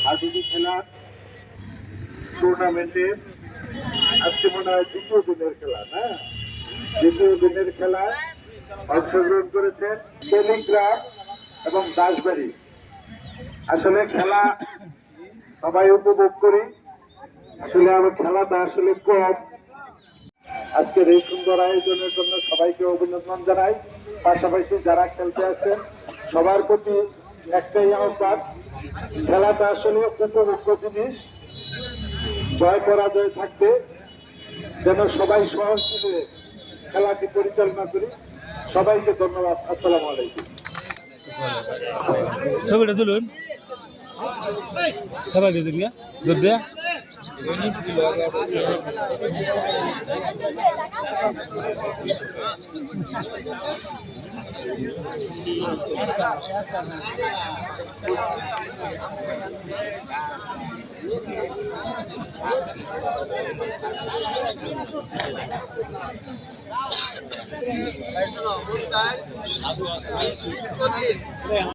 হাডুডু খেলা টুর্নামেন্টের আজকে মনে হয় দ্বিতীয় দিনের খেলা না, দ্বিতীয় দিনের খেলায় অংশগ্রহণ করেছেন টেলিগ্রাম এবং দাসবাড়ি। আসলে খেলা সবাই উপভোগ করি, আসলে আমার খেলাটা আসলে কম। আজকের এই সুন্দর আয়োজনের জন্য সবাইকে অভিনন্দন জানাই। পাশাপাশি যারা খেলতে আসেন সবার প্রতি একটাই আহ্বান, খেলাটা আসলে উপভোগ্য জিনিস, জয় পরাজয় থাকবে, যেন সবাই সহযোগিতা খেলাটি পরিচালনা করি। সবাইকে ধন্যবাদ। আসসালামু আলাইকুম। ছবিটা তুলুন, সবাই দিয়ে দিন, দুধ দেয়া